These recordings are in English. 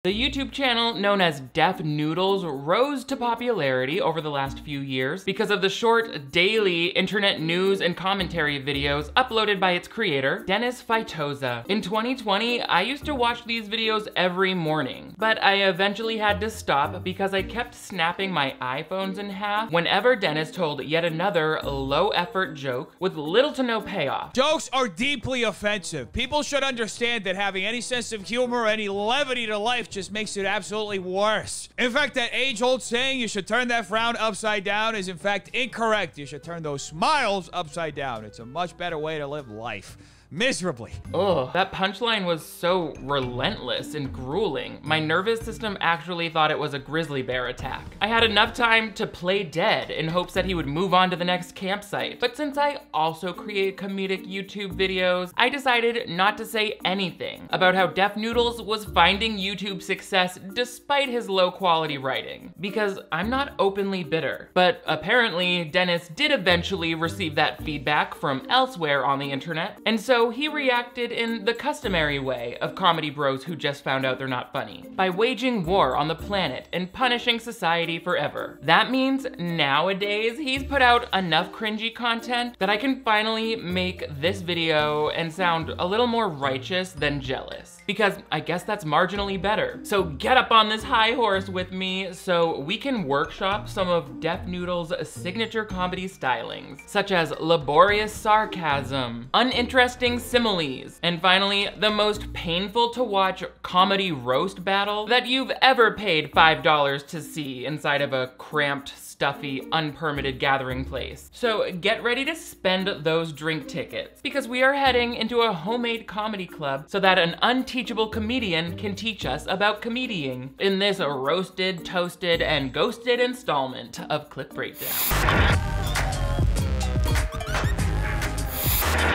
The YouTube channel known as Def Noodles rose to popularity over the last few years because of the short, daily internet news and commentary videos uploaded by its creator, Dennis Faitoza. In 2020, I used to watch these videos every morning, but I eventually had to stop because I kept snapping my iPhones in half whenever Dennis told yet another low-effort joke with little to no payoff. Jokes are deeply offensive. People should understand that having any sense of humor or any levity to life just makes it absolutely worse. In fact, that age-old saying, you should turn that frown upside down, is in fact incorrect. You should turn those smiles upside down. It's a much better way to live life. Miserably. Ugh, that punchline was so relentless and grueling. My nervous system actually thought it was a grizzly bear attack. I had enough time to play dead in hopes that he would move on to the next campsite. But since I also create comedic YouTube videos, I decided not to say anything about how Def Noodles was finding YouTube success despite his low quality writing, because I'm not openly bitter. But apparently, Dennis did eventually receive that feedback from elsewhere on the internet, and so he reacted in the customary way of comedy bros who just found out they're not funny, by waging war on the planet and punishing society forever. That means nowadays he's put out enough cringy content that I can finally make this video and sound a little more righteous than jealous, because I guess that's marginally better. So get up on this high horse with me so we can workshop some of Def Noodles' signature comedy stylings, such as laborious sarcasm, uninteresting similes, and finally, the most painful to watch comedy roast battle that you've ever paid $5 to see inside of a cramped, stuffy, unpermitted gathering place. So get ready to spend those drink tickets, because we are heading into a homemade comedy club so that an unteachable comedian can teach us about comedying in this roasted, toasted, and ghosted installment of Clip Breakdown.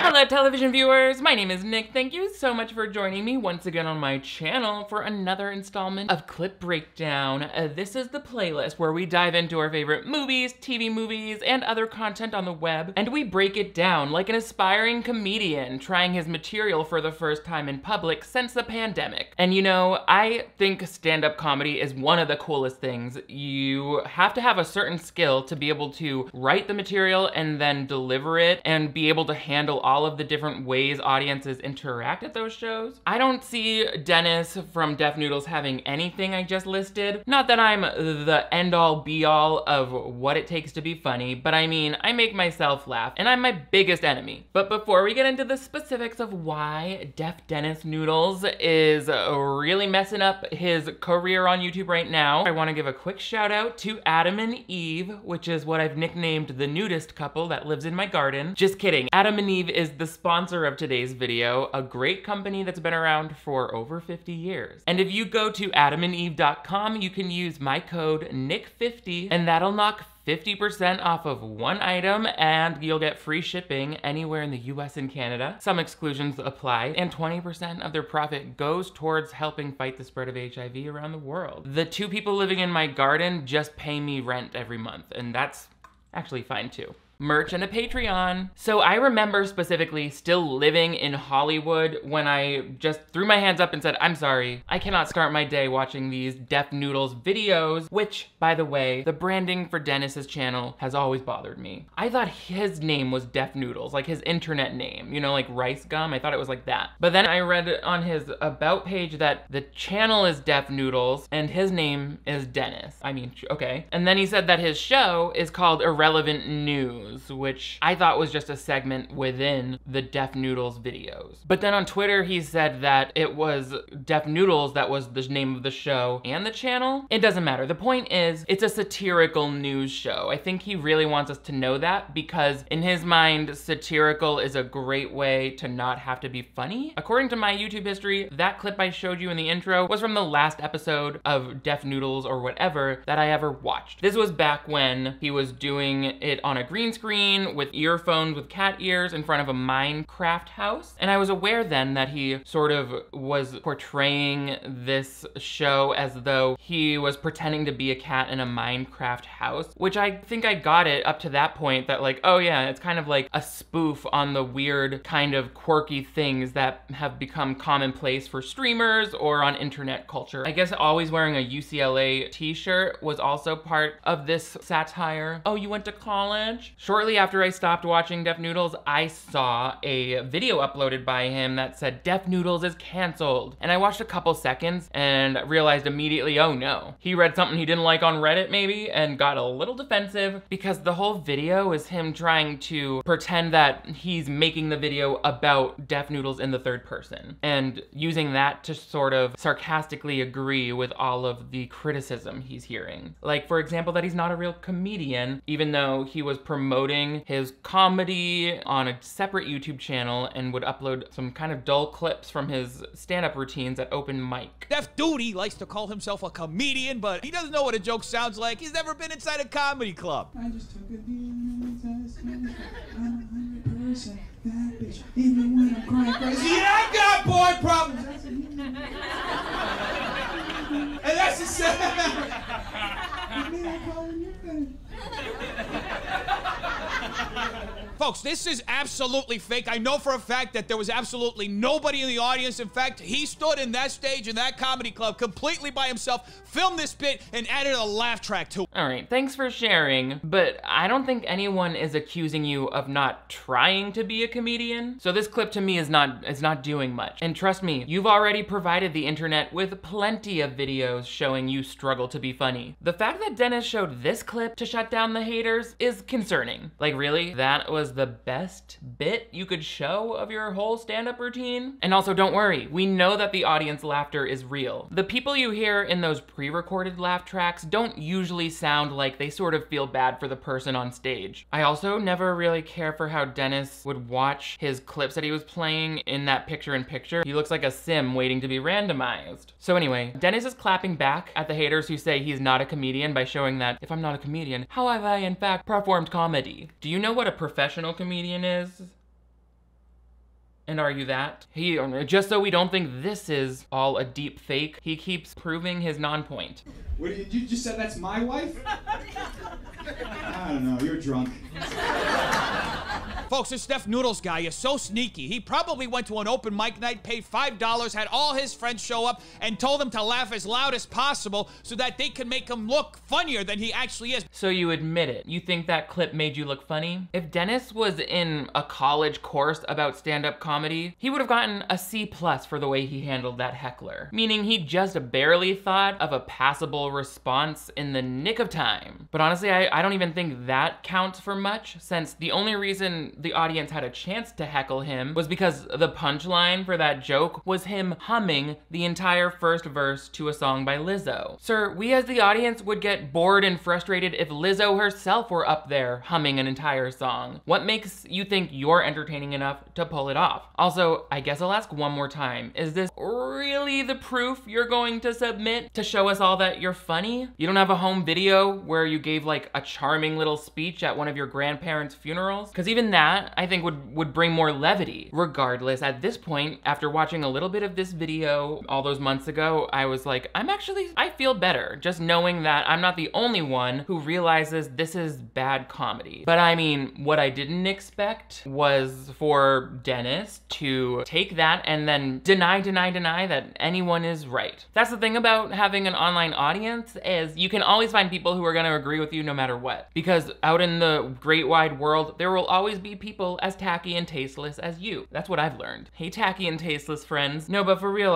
Hello television viewers, my name is Nick. Thank you so much for joining me once again on my channel for another installment of Clip Breakdown. This is the playlist where we dive into our favorite movies, TV movies, and other content on the web, and we break it down like an aspiring comedian trying his material for the first time in public since the pandemic. And you know, I think stand-up comedy is one of the coolest things. You have to have a certain skill to be able to write the material and then deliver it and be able to handle all of the different ways audiences interact at those shows. I don't see Dennis from Def Noodles having anything I just listed. Not that I'm the end-all be-all of what it takes to be funny, but I mean, I make myself laugh, and I'm my biggest enemy. But before we get into the specifics of why Def Dennis Noodles is really messing up his career on YouTube right now, I want to give a quick shout out to Adam and Eve, which is what I've nicknamed the nudist couple that lives in my garden. Just kidding. Adam and Eve is the sponsor of today's video, a great company that's been around for over 50 years. And if you go to adamandeve.com, you can use my code NICK50, and that'll knock 50% off of one item, and you'll get free shipping anywhere in the US and Canada. Some exclusions apply, and 20% of their profit goes towards helping fight the spread of HIV around the world. The two people living in my garden just pay me rent every month, and that's actually fine too. Merch and a Patreon. So I remember specifically still living in Hollywood when I just threw my hands up and said, I'm sorry, I cannot start my day watching these Def Noodles videos, which, by the way, the branding for Dennis's channel has always bothered me. I thought his name was Def Noodles, like his internet name, you know, like rice gum. I thought it was like that. But then I read on his about page that the channel is Def Noodles and his name is Dennis. I mean, okay. And then he said that his show is called Irrelevant News, which I thought was just a segment within the Def Noodles videos. But then on Twitter, he said that it was Def Noodles that was the name of the show and the channel. It doesn't matter. The point is, it's a satirical news show. I think he really wants us to know that because in his mind, satirical is a great way to not have to be funny. According to my YouTube history, that clip I showed you in the intro was from the last episode of Def Noodles or whatever that I ever watched. This was back when he was doing it on a green screen with earphones with cat ears in front of a Minecraft house. And I was aware then that he sort of was portraying this show as though he was pretending to be a cat in a Minecraft house, which I think I got it up to that point that like, oh yeah, it's kind of like a spoof on the weird kind of quirky things that have become commonplace for streamers or on internet culture. I guess always wearing a UCLA t-shirt was also part of this satire. Oh, you went to college? Shortly after I stopped watching Def Noodles, I saw a video uploaded by him that said Def Noodles is canceled. And I watched a couple seconds and realized immediately, oh no. He read something he didn't like on Reddit maybe and got a little defensive because the whole video is him trying to pretend that he's making the video about Def Noodles in the third person and using that to sort of sarcastically agree with all of the criticism he's hearing. Like, for example, that he's not a real comedian, even though he was promoting his comedy on a separate YouTube channel and would upload some kind of dull clips from his stand-up routines at open mic. Def Duty likes to call himself a comedian, but he doesn't know what a joke sounds like. He's never been inside a comedy club. I just took a deal and I'm 100% that bitch, even when I'm crying crazy. Yeah, I got boy problems. And that's the sad. Folks, this is absolutely fake. I know for a fact that there was absolutely nobody in the audience. In fact, he stood in that stage in that comedy club completely by himself, filmed this bit, and added a laugh track to it. All right, thanks for sharing, but I don't think anyone is accusing you of not trying to be a comedian. So this clip to me is not doing much. And trust me, you've already provided the internet with plenty of videos showing you struggle to be funny. The fact that Dennis showed this clip to shut down the haters is concerning. Like, really? That was the best bit you could show of your whole stand-up routine? And also, don't worry, we know that the audience laughter is real. The people you hear in those pre-recorded laugh tracks don't usually sound like they sort of feel bad for the person on stage. I also never really care for how Dennis would watch his clips that he was playing in that picture-in-picture. He looks like a sim waiting to be randomized. So anyway, Dennis is clapping back at the haters who say he's not a comedian by showing that, if I'm not a comedian, how have I in fact performed comedy? Do you know what a professional comedian is? And are you that? He, just so we don't think this is all a deep fake, he keeps proving his non-point. What did you just said that's my wife? I don't know, you're drunk. Folks, this Def Noodles guy is so sneaky. He probably went to an open mic night, paid $5, had all his friends show up, and told them to laugh as loud as possible so that they could make him look funnier than he actually is. So you admit it. You think that clip made you look funny? If Dennis was in a college course about stand-up comedy, he would have gotten a C+ for the way he handled that heckler. Meaning he just barely thought of a passable response in the nick of time. But honestly, I don't even think that counts for much, since the only reason the audience had a chance to heckle him was because the punchline for that joke was him humming the entire first verse to a song by Lizzo. Sir, we as the audience would get bored and frustrated if Lizzo herself were up there humming an entire song. What makes you think you're entertaining enough to pull it off? Also, I guess I'll ask one more time. Is this really the proof you're going to submit to show us all that you're funny? You don't have a home video where you gave like a charming little speech at one of your grandparents' funerals? Because even that, I think would bring more levity. Regardless, at this point, after watching a little bit of this video all those months ago, I was like, I feel better just knowing that I'm not the only one who realizes this is bad comedy. But I mean, what I didn't expect was for Dennis to take that and then deny that anyone is right. That's the thing about having an online audience, is you can always find people who are gonna agree with you no matter what. Because out in the great wide world, there will always be people as tacky and tasteless as you. That's what I've learned. Hey, tacky and tasteless friends. No, but for real,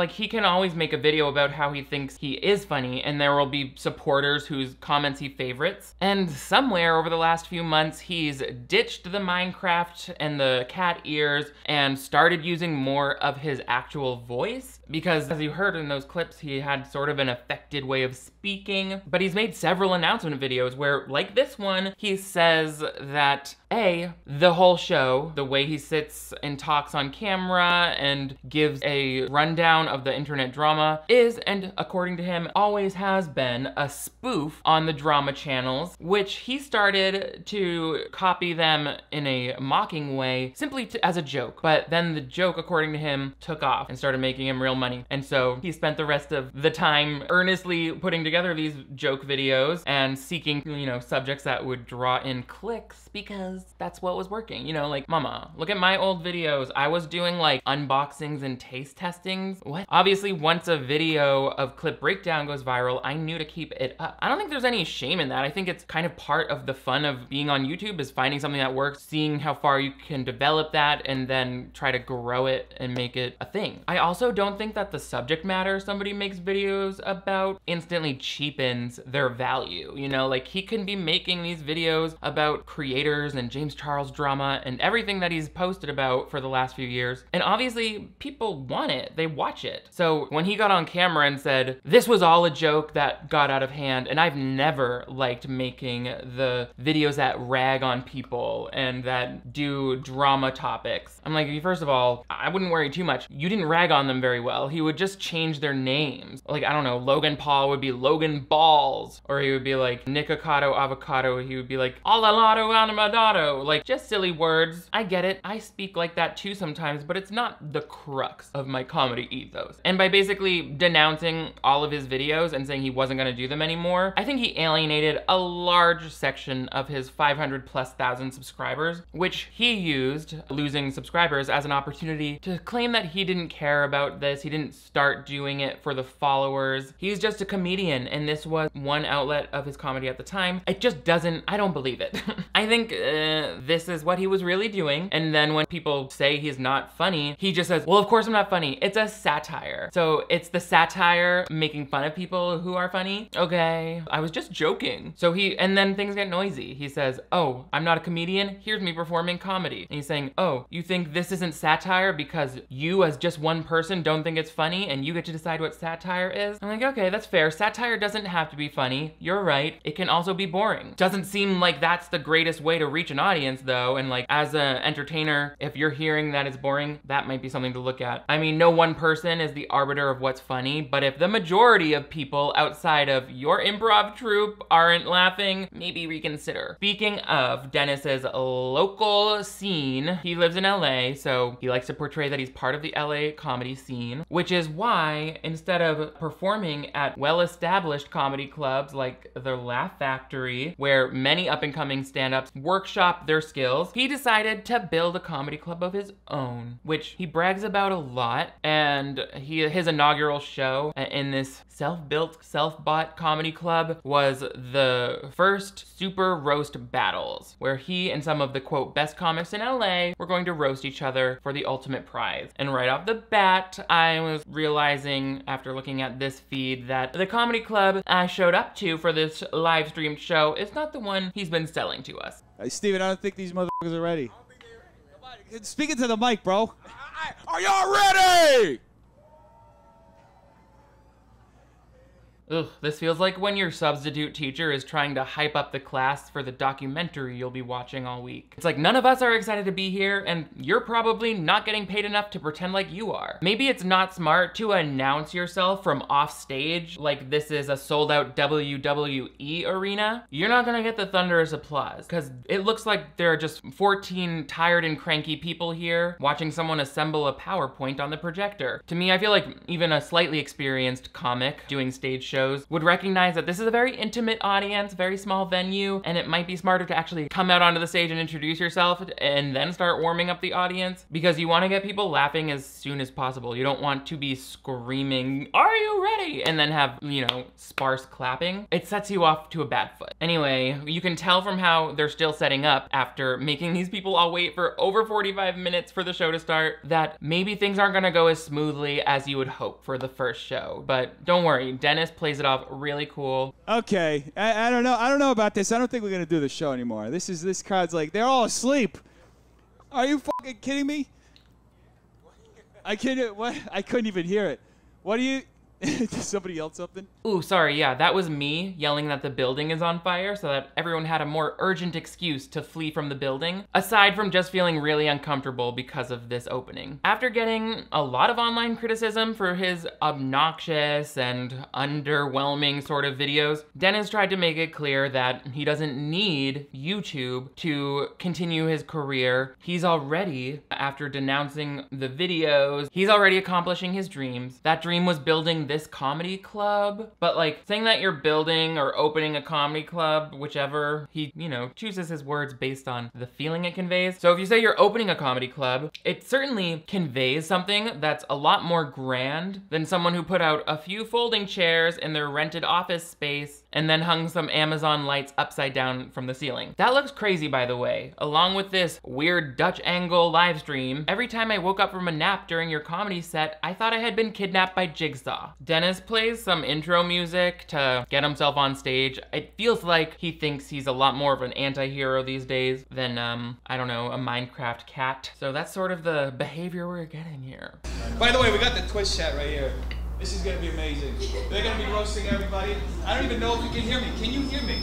he can always make a video about how he thinks he is funny, and there will be supporters whose comments he favorites. And somewhere over the last few months, he's ditched the Minecraft and the cat ears and started using more of his actual voice. because as you heard in those clips, he had sort of an affected way of speaking, but he's made several announcement videos where, like this one, he says that the whole show, the way he sits and talks on camera and gives a rundown of the internet drama is, and according to him, always has been, a spoof on the drama channels, which he started to copy them in a mocking way, simply as a joke. But then the joke, according to him, took off and started making him real money. And so he spent the rest of the time earnestly putting together these joke videos and seeking, you know, subjects that would draw in clicks, because that's what was working. You know, like, mama, look at my old videos. I was doing like unboxings and taste testings. What? Obviously, once a video of clip breakdown goes viral, I knew to keep it up. I don't think there's any shame in that. I think it's kind of part of the fun of being on YouTube, is finding something that works, seeing how far you can develop that, and then try to grow it and make it a thing. I also don't think that the subject matter somebody makes videos about instantly cheapens their value. You know, like, he can be making these videos about creators and James Charles drama and everything that he's posted about for the last few years. And obviously people want it, they watch it. So when he got on camera and said, this was all a joke that got out of hand, and I've never liked making the videos that rag on people and that do drama topics. I'm like, first of all, I wouldn't worry too much. You didn't rag on them very well. He would just change their names. Like, I don't know, Logan Paul would be Logan Balls, or he would be like Nicocado Avocado. He would be like Alalado Animadado. Like, just silly words. I get it. I speak like that too sometimes, but it's not the crux of my comedy ethos. And by basically denouncing all of his videos and saying he wasn't gonna do them anymore, I think he alienated a large section of his 500,000+ subscribers, which he used, losing subscribers, as an opportunity to claim that he didn't care about this. He didn't start doing it for the followers. He's just a comedian, and this was one outlet of his comedy at the time. It just doesn't, I don't believe it. I think this is what he was really doing. And then when people say he's not funny, he just says, well, of course I'm not funny. It's a satire. So it's the satire making fun of people who are funny. Okay, I was just joking. So and then things get noisy. He says, oh, I'm not a comedian. Here's me performing comedy. And he's saying, oh, you think this isn't satire because you as just one person don't think it's funny and you get to decide what satire is? I'm like, okay, that's fair. Satire doesn't have to be funny. You're right. It can also be boring. Doesn't seem like that's the greatest way to reach an audience though. And like, as an entertainer, if you're hearing that it's boring, that might be something to look at. I mean, no one person is the arbiter of what's funny, but if the majority of people outside of your improv troupe aren't laughing, maybe reconsider. Speaking of Dennis's local scene, he lives in LA, so he likes to portray that he's part of the LA comedy scene, which is why instead of performing at well-established comedy clubs like the Laugh Factory, where many up-and-coming stand-ups workshop their skills, he decided to build a comedy club of his own, which he brags about a lot. And his inaugural show in this self-built, self-bought comedy club was the first Super Roast Battles, where he and some of the, quote, best comics in LA were going to roast each other for the ultimate prize. And right off the bat, I was realizing after looking at this feed that the comedy club I showed up to for this live streamed show is not the one he's been selling to us. Hey, Steven, I don't think these motherfuckers are ready. Come on, speak into the mic, bro. Are y'all ready? Ugh, this feels like when your substitute teacher is trying to hype up the class for the documentary you'll be watching all week. It's like, none of us are excited to be here, and you're probably not getting paid enough to pretend like you are. Maybe it's not smart to announce yourself from off stage like this is a sold out WWE arena. You're not gonna get the thunderous applause, because it looks like there are just 14 tired and cranky people here watching someone assemble a PowerPoint on the projector. To me, I feel like even a slightly experienced comic doing stage shows would recognize that this is a very intimate audience, very small venue, and it might be smarter to actually come out onto the stage and introduce yourself and then start warming up the audience, because you want to get people laughing as soon as possible. You don't want to be screaming, "Are you ready?" and then have, you know, sparse clapping. It sets you off to a bad foot. Anyway, you can tell from how they're still setting up after making these people all wait for over 45 minutes for the show to start that maybe things aren't gonna go as smoothly as you would hope for the first show. But don't worry, Dennis plays it off really cool. Okay, I don't know. I don't know about this. I don't think we're gonna do the show anymore. This crowd's like, they're all asleep. Are you fucking kidding me? I couldn't even hear it. What do you... Did somebody yell something? Ooh, sorry, yeah, that was me yelling that the building is on fire so that everyone had a more urgent excuse to flee from the building, aside from just feeling really uncomfortable because of this opening. After getting a lot of online criticism for his obnoxious and underwhelming sort of videos, Dennis tried to make it clear that he doesn't need YouTube to continue his career. He's already, after denouncing the videos, he's already accomplishing his dreams. That dream was building this comedy club, but like saying that you're building or opening a comedy club, whichever, he, you know, chooses his words based on the feeling it conveys. So if you say you're opening a comedy club, it certainly conveys something that's a lot more grand than someone who put out a few folding chairs in their rented office space and then hung some Amazon lights upside down from the ceiling. That looks crazy, by the way. Along with this weird Dutch angle live stream, every time I woke up from a nap during your comedy set, I thought I had been kidnapped by Jigsaw. Dennis plays some intro music to get himself on stage. It feels like he thinks he's a lot more of an anti-hero these days than, I don't know, a Minecraft cat. So that's sort of the behavior we're getting here. By the way, we got the Twitch chat right here. This is gonna be amazing. They're gonna be roasting everybody. I don't even know if you can hear me. Can you hear me?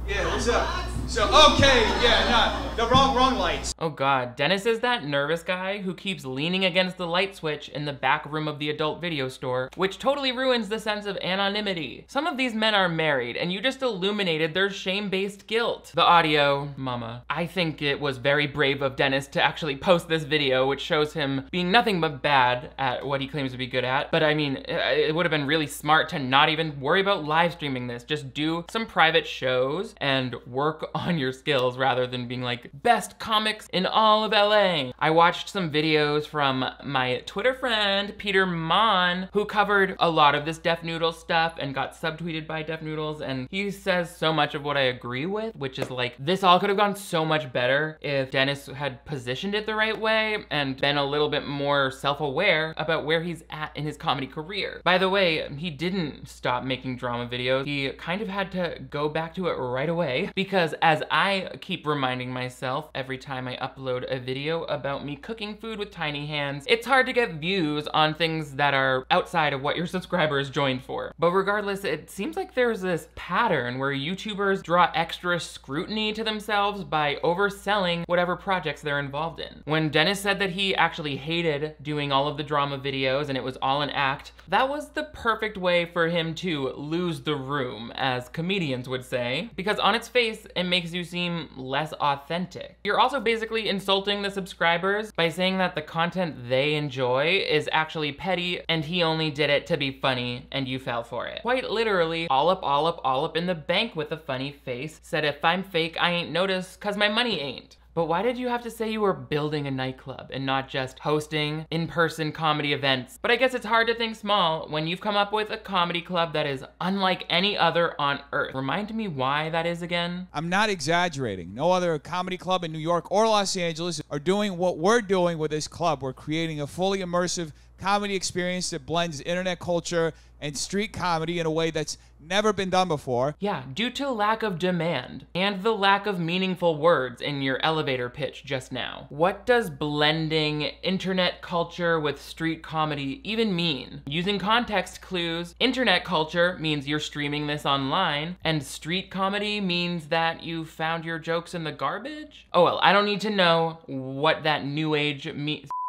Yeah, what's up? So, okay, yeah, the wrong lights. Oh God, Dennis is that nervous guy who keeps leaning against the light switch in the back room of the adult video store, which totally ruins the sense of anonymity. Some of these men are married, and you just illuminated their shame-based guilt. The audio, mama. I think it was very brave of Dennis to actually post this video, which shows him being nothing but bad at what he claims to be good at. But I mean, it would have been really smart to not even worry about live streaming this. Just do some private shows and work on your skills rather than being like, best comics in all of LA. I watched some videos from my Twitter friend, Peter Mon, who covered a lot of this Def Noodles stuff and got subtweeted by Def Noodles, and he says so much of what I agree with, which is like, this all could have gone so much better if Dennis had positioned it the right way and been a little bit more self-aware about where he's at in his comedy career. By the way, he didn't stop making drama videos. He kind of had to go back to it right away, because as I keep reminding myself every time I upload a video about me cooking food with tiny hands, it's hard to get views on things that are outside of what your subscribers joined for. But regardless, it seems like there's this pattern where YouTubers draw extra scrutiny to themselves by overselling whatever projects they're involved in. When Dennis said that he actually hated doing all of the drama videos and it was all an act, that was the perfect way for him to lose the room, as comedians would say, because on its face, it makes you seem less authentic. You're also basically insulting the subscribers by saying that the content they enjoy is actually petty and he only did it to be funny and you fell for it. Quite literally, all up in the bank with a funny face said, if I'm fake, I ain't noticed cause my money ain't. But why did you have to say you were building a nightclub and not just hosting in-person comedy events? But I guess it's hard to think small when you've come up with a comedy club that is unlike any other on earth. Remind me why that is again? I'm not exaggerating. No other comedy club in New York or Los Angeles are doing what we're doing with this club. We're creating a fully immersive comedy experience that blends internet culture and street comedy in a way that's never been done before. Yeah, due to lack of demand and the lack of meaningful words in your elevator pitch just now. What does blending internet culture with street comedy even mean? Using context clues, internet culture means you're streaming this online, and street comedy means that you found your jokes in the garbage? Oh well, I don't need to know what that new age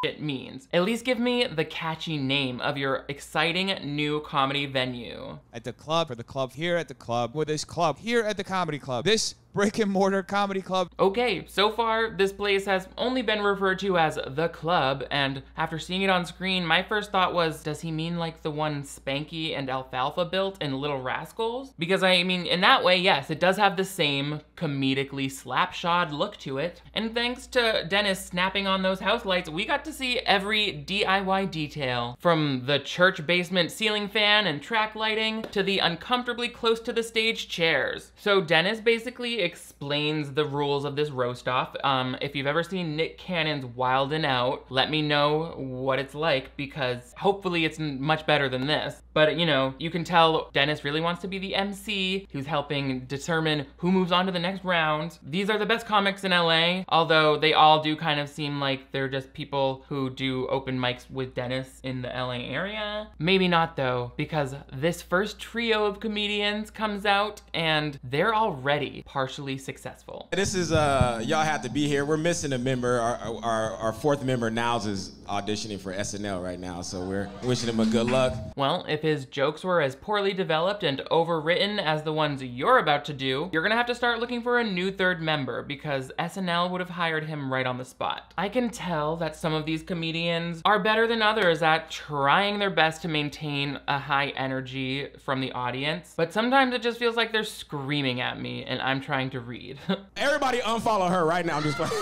shit means. At least give me the catchy name of your exciting new comedy venue. At the club, for the club, here at the club, with this club, here at the comedy club, this brick and mortar comedy club. Okay, so far this place has only been referred to as the club, and after seeing it on screen, my first thought was, does he mean like the one Spanky and Alfalfa built in Little Rascals? Because I mean, in that way, yes, it does have the same comedically slapshod look to it. And thanks to Dennis snapping on those house lights, we got to see every DIY detail, from the church basement ceiling fan and track lighting to the uncomfortably close to the stage chairs. So Dennis basically actually explains the rules of this roast off. If you've ever seen Nick Cannon's Wild 'N Out, let me know what it's like, because hopefully it's much better than this. But you know, you can tell Dennis really wants to be the MC who's helping determine who moves on to the next round. These are the best comics in LA, although they all do kind of seem like they're just people who do open mics with Dennis in the LA area. Maybe not though, because this first trio of comedians comes out and they're already partially successful. This is, y'all have to be here. We're missing a member. Our fourth member, Niles, is auditioning for SNL right now, so we're wishing him a good luck. Well, if his jokes were as poorly developed and overwritten as the ones you're about to do, you're gonna have to start looking for a new third member, because SNL would have hired him right on the spot. I can tell that some of these comedians are better than others at trying their best to maintain a high energy from the audience, but sometimes it just feels like they're screaming at me and I'm trying to read. Everybody unfollow her right now. I'm just playing.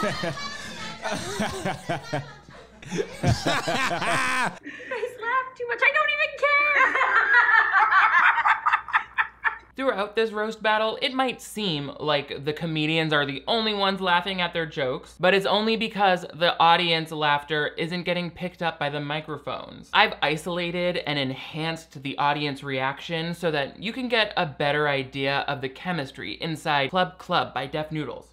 I laugh too much. I don't even care. Throughout this roast battle, it might seem like the comedians are the only ones laughing at their jokes, but it's only because the audience laughter isn't getting picked up by the microphones. I've isolated and enhanced the audience reaction so that you can get a better idea of the chemistry inside Club Club by Def Noodles.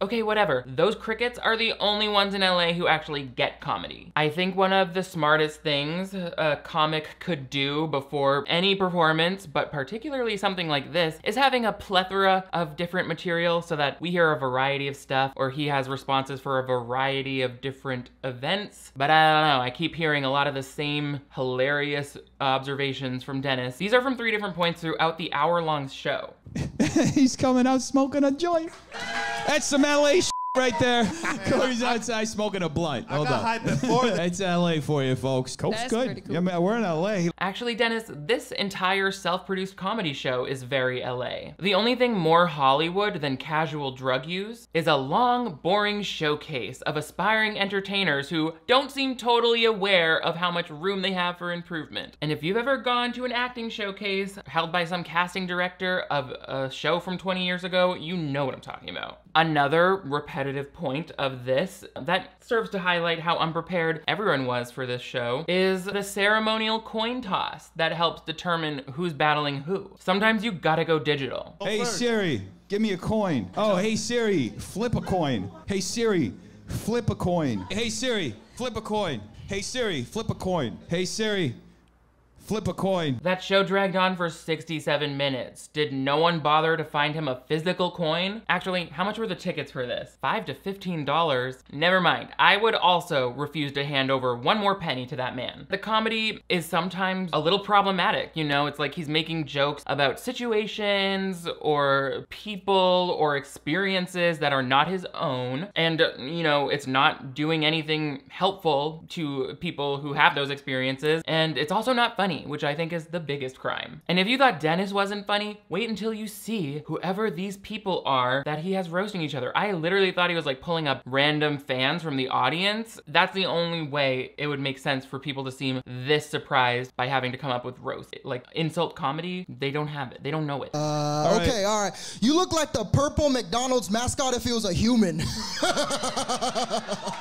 Okay, whatever. Those crickets are the only ones in LA who actually get comedy. I think one of the smartest things a comic could do before any performance, but particularly something like this, is having a plethora of different material so that we hear a variety of stuff, or he has responses for a variety of different events. But I don't know, I keep hearing a lot of the same hilarious observations from Dennis. These are from 3 different points throughout the hour-long show. He's coming out smoking a joint. That's some LA right there. Corey's outside smoking a blunt. Hold on. hype before that. That's LA for you, folks. Coke's That's good. pretty cool. Yeah, man, we're in LA. Actually, Dennis, this entire self-produced comedy show is very LA. The only thing more Hollywood than casual drug use is a long, boring showcase of aspiring entertainers who don't seem totally aware of how much room they have for improvement. And if you've ever gone to an acting showcase held by some casting director of a show from 20 years ago, you know what I'm talking about. Another repetitive point of this that serves to highlight how unprepared everyone was for this show is the ceremonial coin toss that helps determine who's battling who. Sometimes you gotta go digital. Hey Siri, give me a coin. Oh, hey Siri, flip a coin. Hey Siri, flip a coin. Hey Siri, flip a coin. Hey Siri, flip a coin. Hey Siri, flip a coin. That show dragged on for 67 minutes. Did no one bother to find him a physical coin? Actually, how much were the tickets for this? $5 to $15? Never mind. I would also refuse to hand over one more penny to that man. The comedy is sometimes a little problematic, you know? It's like he's making jokes about situations or people or experiences that are not his own. And, you know, it's not doing anything helpful to people who have those experiences. And it's also not funny, which I think is the biggest crime. And if you thought Dennis wasn't funny, wait until you see whoever these people are that he has roasting each other. I literally thought he was like pulling up random fans from the audience. That's the only way it would make sense for people to seem this surprised by having to come up with roast. Like insult comedy, they don't have it. They don't know it. Okay, all right. You look like the purple McDonald's mascot if he was a human.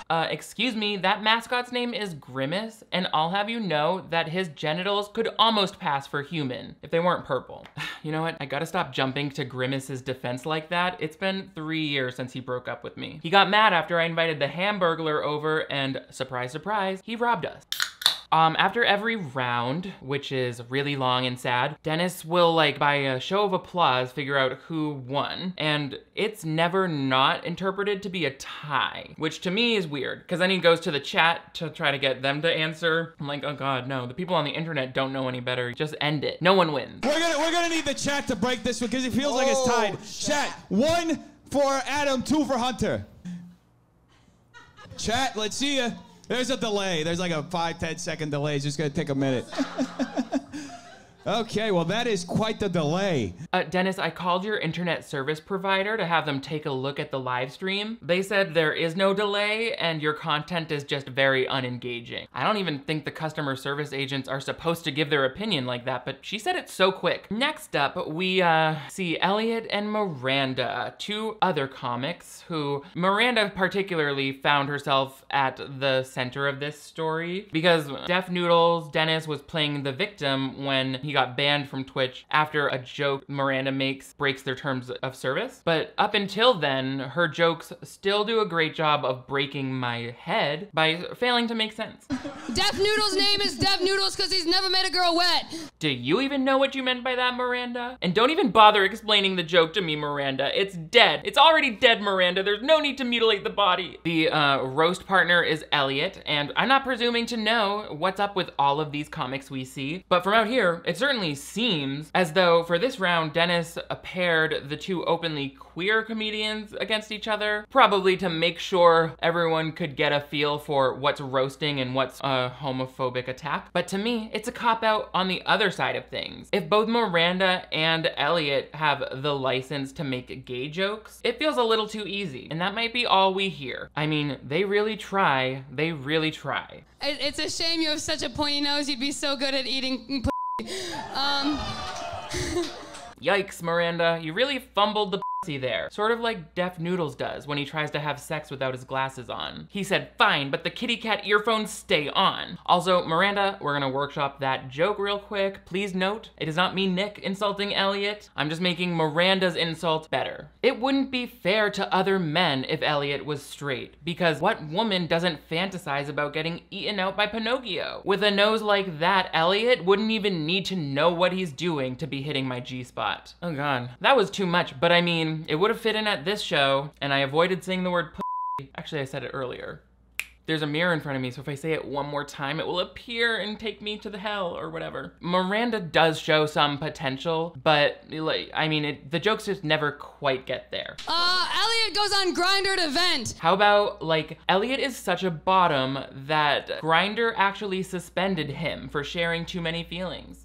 Excuse me, that mascot's name is Grimace, and I'll have you know that his genitals could almost pass for human if they weren't purple. You know what? I gotta stop jumping to Grimace's defense like that. It's been 3 years since he broke up with me. He got mad after I invited the Hamburglar over and, surprise, surprise, he robbed us. After every round, which is really long and sad, Dennis will, like, by a show of applause, figure out who won. And it's never not interpreted to be a tie, which to me is weird, because then he goes to the chat to try to get them to answer. I'm like, oh God, no, the people on the internet don't know any better. Just end it. No one wins. We're gonna need the chat to break this one because it feels like it's tied. Chat, 1 for Adam, 2 for Hunter. Chat, let's see ya. There's a delay. There's like a 5-10 second delay. It's just gonna take a minute. Okay, well, that is quite the delay. Dennis, I called your internet service provider to have them take a look at the live stream. They said there is no delay and your content is just very unengaging. I don't even think the customer service agents are supposed to give their opinion like that, but she said it so quick. Next up, we see Elliot and Miranda, two other comics who Miranda particularly found herself at the center of this story because Def Noodles, Dennis was playing the victim when he got banned from Twitch after a joke Miranda makes breaks their terms of service. But up until then, her jokes still do a great job of breaking my head by failing to make sense. Def Noodles' name is Def Noodles because he's never made a girl wet. Do you even know what you meant by that, Miranda? And don't even bother explaining the joke to me, Miranda. It's dead. It's already dead, Miranda. There's no need to mutilate the body. The roast partner is Elliot, and I'm not presuming to know what's up with all of these comics we see, but from out here, it certainly seems as though for this round, Dennis paired the two openly queer comedians against each other, probably to make sure everyone could get a feel for what's roasting and what's a homophobic attack. But to me, it's a cop-out on the other side of things. If both Miranda and Elliot have the license to make gay jokes, it feels a little too easy, and that might be all we hear. I mean, they really try. They really try. It's a shame you have such a pointy nose. You'd be so good at eating Yikes, Miranda. You really fumbled the there. Sort of like Def Noodles does when he tries to have sex without his glasses on. He said, fine, but the kitty cat earphones stay on. Also, Miranda, we're gonna workshop that joke real quick. Please note, it is not me, Nick, insulting Elliot. I'm just making Miranda's insult better. It wouldn't be fair to other men if Elliot was straight, because what woman doesn't fantasize about getting eaten out by Pinocchio? With a nose like that, Elliot wouldn't even need to know what he's doing to be hitting my G-spot. Oh god, that was too much, but I mean, it would have fit in at this show, and I avoided saying the word pussy. Actually, I said it earlier. There's a mirror in front of me, so if I say it one more time, it will appear and take me to the hell or whatever. Miranda does show some potential, but like, I mean, the jokes just never quite get there. Elliot goes on Grindr to vent. How about, like, Elliot is such a bottom that Grindr actually suspended him for sharing too many feelings.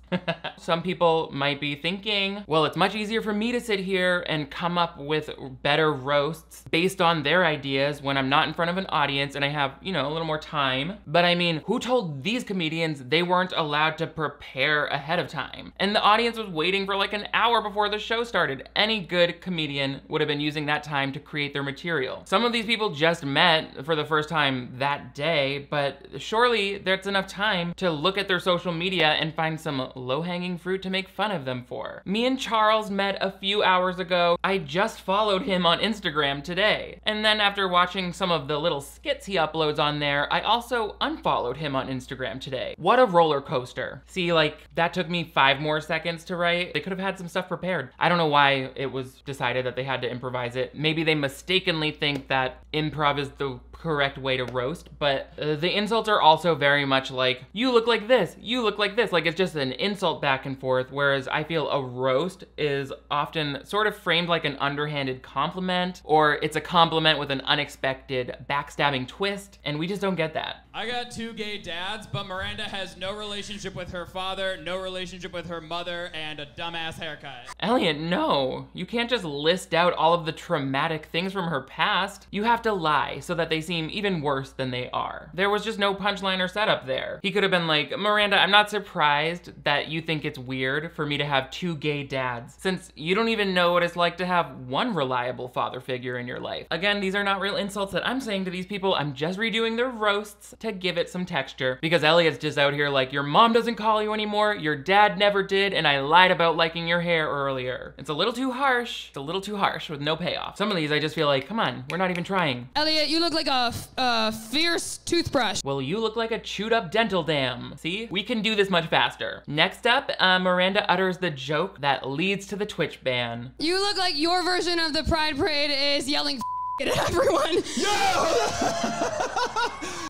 Some people might be thinking, well, it's much easier for me to sit here and come up with better roasts based on their ideas when I'm not in front of an audience and I have, you know, a little more time. But I mean, who told these comedians they weren't allowed to prepare ahead of time? And the audience was waiting for like an hour before the show started. Any good comedian would have been using that time to create their material. Some of these people just met for the first time that day, but surely there's enough time to look at their social media and find some low-hanging fruit to make fun of them for. Me and Charles met a few hours ago. I just followed him on Instagram today. And then after watching some of the little skits he uploads on there, I also unfollowed him on Instagram today. What a roller coaster. See, like, that took me 5 more seconds to write. They could have had some stuff prepared. I don't know why it was decided that they had to improvise it. Maybe they mistakenly think that improv is the correct way to roast, but the insults are also very much like, you look like this, you look like this. Like, it's just an insult back and forth, whereas I feel a roast is often sort of framed like an underhanded compliment, or it's a compliment with an unexpected backstabbing twist, and we just don't get that. I got 2 gay dads, but Miranda has no relationship with her father, no relationship with her mother, and a dumbass haircut. Elliot, no. You can't just list out all of the traumatic things from her past. You have to lie so that they seem even worse than they are. There was just no punchline or setup there. He could have been like, Miranda, I'm not surprised that you think it's weird for me to have 2 gay dads, since you don't even know what it's like to have one reliable father figure in your life. Again, these are not real insults that I'm saying to these people. I'm just redoing their roasts to give it some texture, because Elliot's just out here like, your mom doesn't call you anymore, your dad never did, and I lied about liking your hair earlier. It's a little too harsh. It's a little too harsh with no payoff. Some of these I just feel like, come on, we're not even trying. Elliot, you look like a fierce toothbrush. Well, you look like a chewed up dental dam. See? We can do this much faster. Next up, Miranda utters the joke that leads to the Twitch ban. You look like your version of the Pride Parade is yelling at everyone.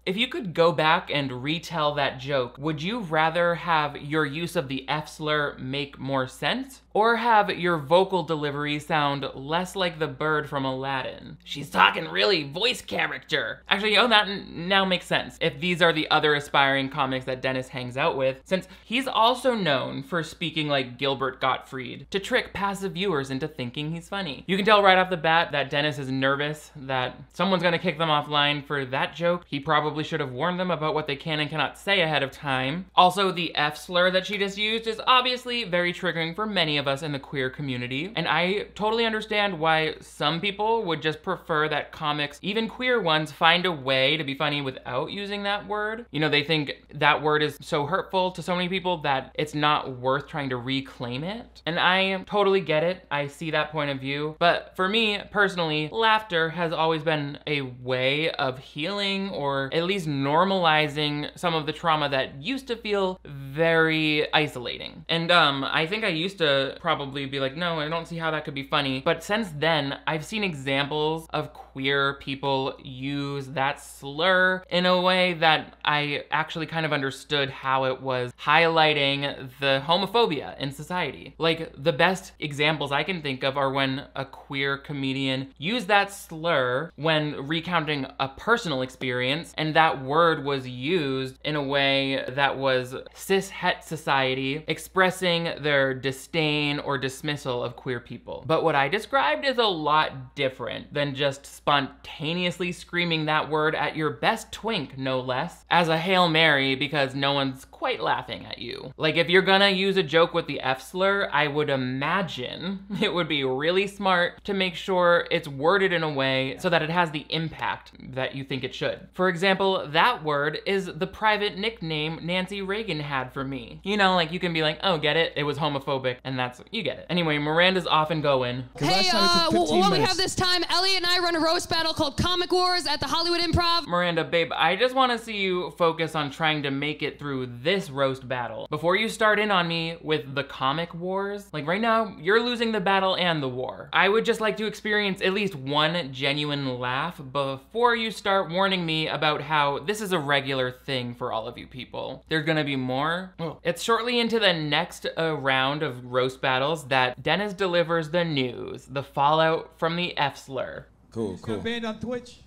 If you could go back and retell that joke, would you rather have your use of the F slur make more sense? Or have your vocal delivery sound less like the bird from Aladdin? She's talking really voice character. Actually, that now makes sense if these are the other aspiring comics that Dennis hangs out with, since he's also known for speaking like Gilbert Gottfried to trick passive viewers into thinking he's funny. You can tell right off the bat that Dennis is nervous that someone's gonna kick them offline for that joke. He probably should have warned them about what they can and cannot say ahead of time. Also, the F slur that she just used is obviously very triggering for many of us in the queer community, and I totally understand why some people would just prefer that comics, even queer ones, find a way to be funny without using that word. You know, they think that word is so hurtful to so many people that it's not worth trying to reclaim it. And I totally get it. I see that point of view. But for me, personally, laughter has always been a way of healing or at least normalizing some of the trauma that used to feel very isolating. And I think I used to probably be like, no, I don't see how that could be funny. But since then, I've seen examples of queer people use that slur in a way that I actually kind of understood how it was highlighting the homophobia in society. Like, the best examples I can think of are when a queer comedian used that slur when recounting a personal experience, and that word was used in a way that was cis-het society expressing their disdain or dismissal of queer people. But what I described is a lot different than just spontaneously screaming that word at your best twink, no less, as a Hail Mary because no one's quite laughing at you. Like, if you're gonna use a joke with the F slur, I would imagine it would be really smart to make sure it's worded in a way so that it has the impact that you think it should. For example, that word is the private nickname Nancy Reagan had for me. You know, like, you can be like, oh, get it? It was homophobic, and that's, you get it. Anyway, Miranda's off and going. Hey, while we have this time, Elliot and I run a roast battle called Comic Wars at the Hollywood Improv. Miranda, babe, I just want to see you focus on trying to make it through this roast battle before you start in on me with the comic wars. Like, right now, you're losing the battle and the war. I would just like to experience at least one genuine laugh before you start warning me about how this is a regular thing for all of you people. There's gonna be more. It's shortly into the next round of roast battles that Dennis delivers the news, the fallout from the F slur. Cool. Got banned on Twitch.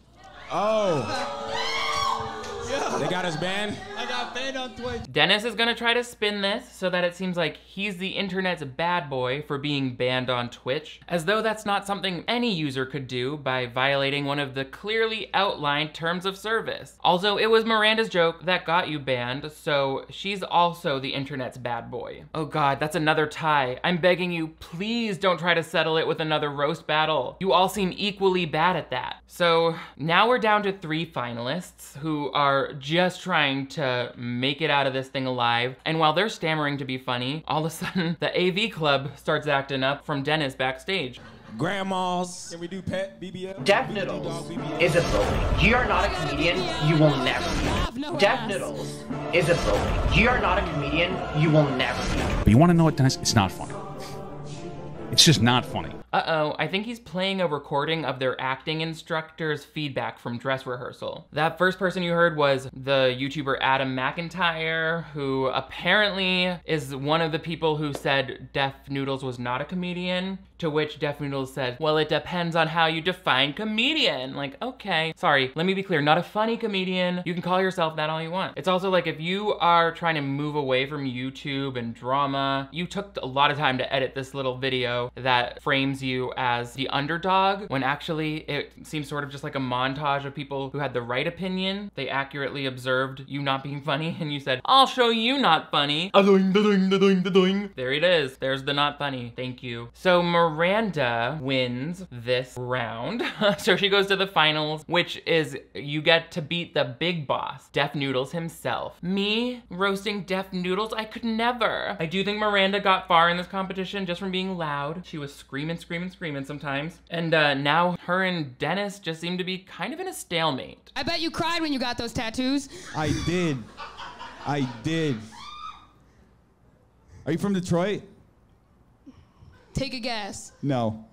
Oh. Yeah. They got us banned? I got banned on Twitch. Dennis is gonna try to spin this so that it seems like he's the internet's bad boy for being banned on Twitch, as though that's not something any user could do by violating one of the clearly outlined terms of service. Also, it was Miranda's joke that got you banned, so she's also the internet's bad boy. Oh God, that's another tie. I'm begging you, please don't try to settle it with another roast battle. You all seem equally bad at that. So now we're down to 3 finalists who are just trying to make it out of this thing alive. And while they're stammering to be funny, all of a sudden the AV club starts acting up from Dennis backstage. Grandmas. Can we do pet BBL? Def Noodles is a bully. You are not a comedian, you will never be. Def Noodles is a bully. You are not a comedian, you will never be. But you want to know what, Dennis? It's not funny. It's just not funny. Uh-oh, I think he's playing a recording of their acting instructor's feedback from dress rehearsal. That first person you heard was the YouTuber Adam McIntyre, who apparently is one of the people who said Def Noodles was not a comedian, to which Def Noodles said, well, it depends on how you define comedian. Like, okay, sorry, let me be clear, not a funny comedian. You can call yourself that all you want. It's also like, if you are trying to move away from YouTube and drama, you took a lot of time to edit this little video that frames you as the underdog, when actually it seems sort of just like a montage of people who had the right opinion. They accurately observed you not being funny, and you said, I'll show you not funny. There it is. There's the not funny. Thank you. So Miranda wins this round. So she goes to the finals, which is you get to beat the big boss, Def Noodles himself. Me roasting Def Noodles? I could never. I do think Miranda got far in this competition just from being loud. She was screaming sometimes. And now her and Dennis just seem to be kind of in a stalemate. I bet you cried when you got those tattoos. I did. Are you from Detroit? Take a guess. No.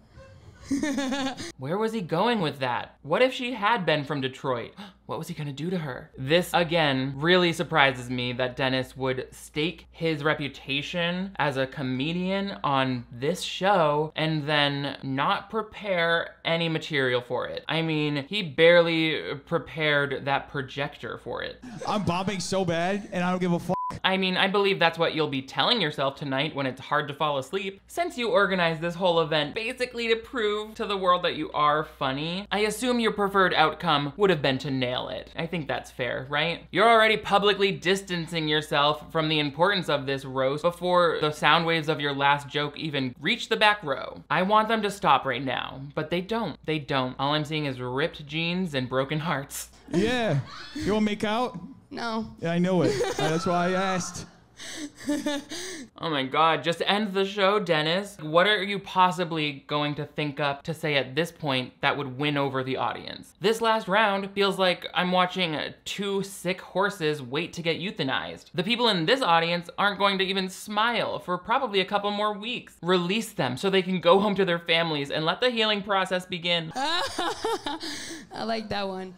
Where was he going with that? What if she had been from Detroit? What was he gonna do to her? This, again, really surprises me that Dennis would stake his reputation as a comedian on this show and then not prepare any material for it. I mean, he barely prepared that projector for it. I'm bombing so bad, and I don't give a fuck. I mean, I believe that's what you'll be telling yourself tonight when it's hard to fall asleep. Since you organized this whole event basically to prove to the world that you are funny, I assume your preferred outcome would have been to nail it. I think that's fair, right? You're already publicly distancing yourself from the importance of this roast before the sound waves of your last joke even reach the back row. I want them to stop right now, but they don't. They don't. All I'm seeing is ripped jeans and broken hearts. Yeah. You wanna make out? No. Yeah, I know it. That's why I asked. Oh my God, just end the show, Dennis. What are you possibly going to think up to say at this point that would win over the audience? This last round feels like I'm watching two sick horses wait to get euthanized. The people in this audience aren't going to even smile for probably a couple more weeks. Release them so they can go home to their families and let the healing process begin. I like that one.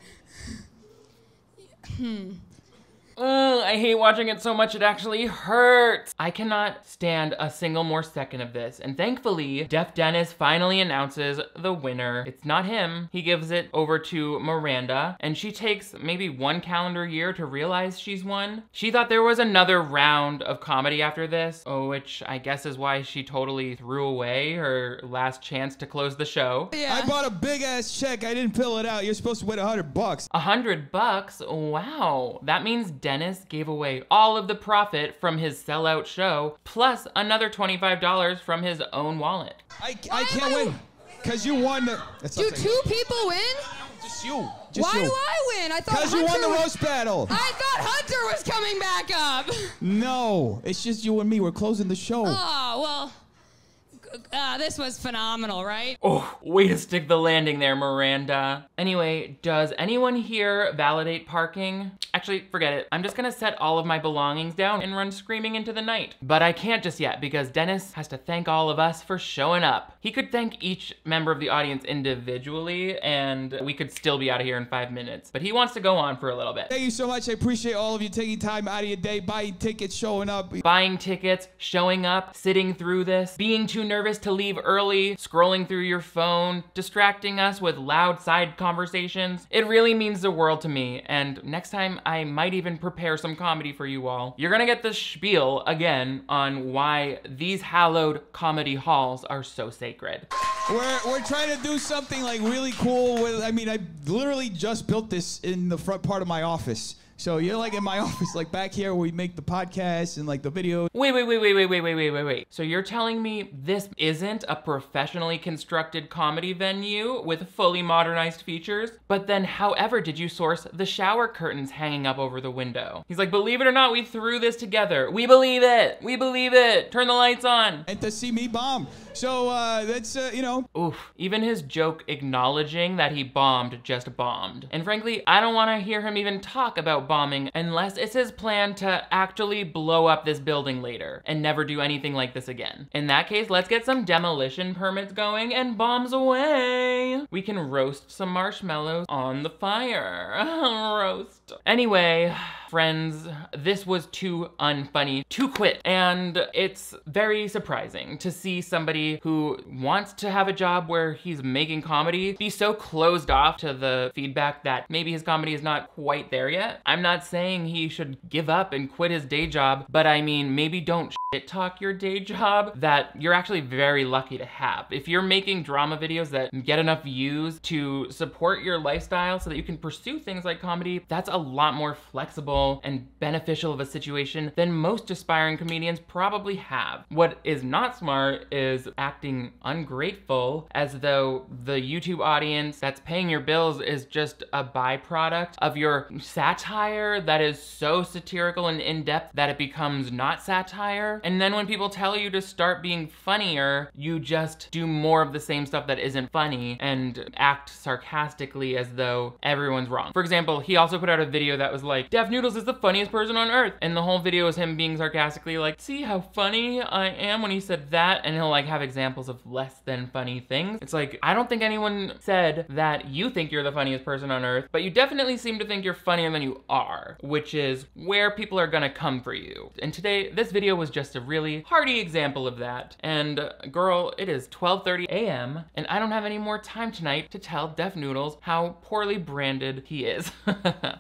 I hate watching it so much it actually hurts. I cannot stand a single more second of this. And thankfully, Def Dennis finally announces the winner. It's not him. He gives it over to Miranda, and she takes maybe 1 calendar year to realize she's won. She thought there was another round of comedy after this, which I guess is why she totally threw away her last chance to close the show. Yeah. I bought a big ass check. I didn't fill it out. You're supposed to win $100. $100? Wow. That means Dennis gave away all of the profit from his sellout show, plus another $25 from his own wallet. I can't win, because you won the... Do 2 people win? Just you. Why do I win? I thought Because you won the roast battle. I thought Hunter was coming back up. No, it's just you and me. We're closing the show. Oh, well... this was phenomenal, right? Oh, way to stick the landing there, Miranda. Anyway, does anyone here validate parking? Actually, forget it. I'm just gonna set all of my belongings down and run screaming into the night. But I can't just yet because Dennis has to thank all of us for showing up. He could thank each member of the audience individually and we could still be out of here in 5 minutes. But he wants to go on for a little bit. Thank you so much. I appreciate all of you taking time out of your day, buying tickets, showing up. Buying tickets, showing up, sitting through this, being too nervous to leave early, scrolling through your phone, distracting us with loud side conversations. It really means the world to me, and next time I might even prepare some comedy for you all. You're gonna get the spiel again on why these hallowed comedy halls are so sacred. We're trying to do something like really cool with, I mean, I literally just built this in the front part of my office. So you're like in my office, like back here where we make the podcast and like the video. Wait. So you're telling me this isn't a professionally constructed comedy venue with fully modernized features? But then however did you source the shower curtains hanging up over the window? He's like, believe it or not, we threw this together. We believe it. We believe it. Turn the lights on. And to see me bomb. So that's, you know. Oof, even his joke acknowledging that he bombed just bombed. And frankly, I don't want to hear him even talk about bombing unless it's his plan to actually blow up this building later and never do anything like this again. In that case, let's get some demolition permits going and bombs away. We can roast some marshmallows on the fire. Roast. Anyway, friends, this was too unfunny to quit. And it's very surprising to see somebody who wants to have a job where he's making comedy be so closed off to the feedback that maybe his comedy is not quite there yet. I'm not saying he should give up and quit his day job, but I mean, maybe don't shit talk your day job that you're actually very lucky to have. If you're making drama videos that get enough views to support your lifestyle so that you can pursue things like comedy, that's a lot more flexible and beneficial of a situation than most aspiring comedians probably have. What is not smart is acting ungrateful as though the YouTube audience that's paying your bills is just a byproduct of your satire that is so satirical and in-depth that it becomes not satire. And then when people tell you to start being funnier, you just do more of the same stuff that isn't funny and act sarcastically as though everyone's wrong. For example, he also put out a video that was like, Def Noodles is the funniest person on earth. And the whole video is him being sarcastically like, see how funny I am when he said that? And he'll like have examples of less than funny things. It's like, I don't think anyone said that you think you're the funniest person on earth, but you definitely seem to think you're funnier than you are, which is where people are gonna come for you. And today, this video was just a really hearty example of that. And girl, it is 12:30 a.m. and I don't have any more time tonight to tell Def Noodles how poorly branded he is.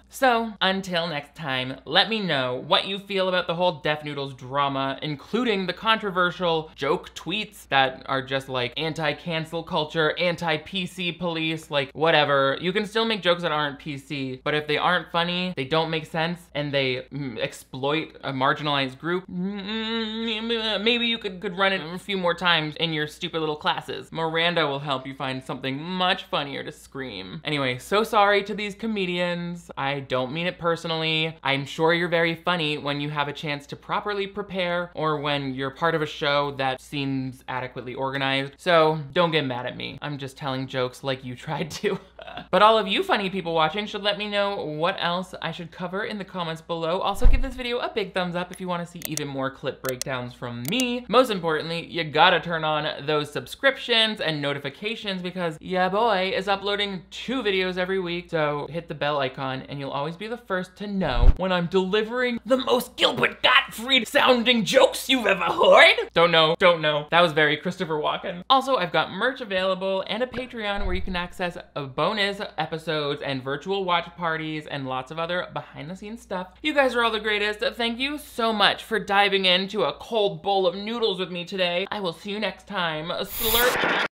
So, until next time, let me know what you feel about the whole Def Noodles drama, including the controversial joke tweets that are just like anti-cancel culture, anti-PC police, like whatever. You can still make jokes that aren't PC, but if they aren't funny, they don't make sense, and they exploit a marginalized group, maybe you could run it a few more times in your stupid little classes. Miranda will help you find something much funnier to scream. Anyway, so sorry to these comedians. I don't mean it personally. I'm sure you're very funny when you have a chance to properly prepare or when you're part of a show that seems adequately organized. So don't get mad at me. I'm just telling jokes like you tried to. But all of you funny people watching should let me know what else I should cover in the comments below. Also give this video a big thumbs up if you want to see even more clip breakdowns from me. Most importantly, you gotta turn on those subscriptions and notifications because yeah boy is uploading 2 videos every week. So hit the bell icon and you'll always be the first to know when I'm delivering the most Gilbert Gottfried sounding jokes you've ever heard. Don't know. That was very Christopher Walken. Also, I've got merch available and a Patreon where you can access a bonus episodes and virtual watch parties and lots of other behind the scenes stuff. You guys are all the greatest. Thank you so much for diving into a cold bowl of noodles with me today. I will see you next time. Slurp.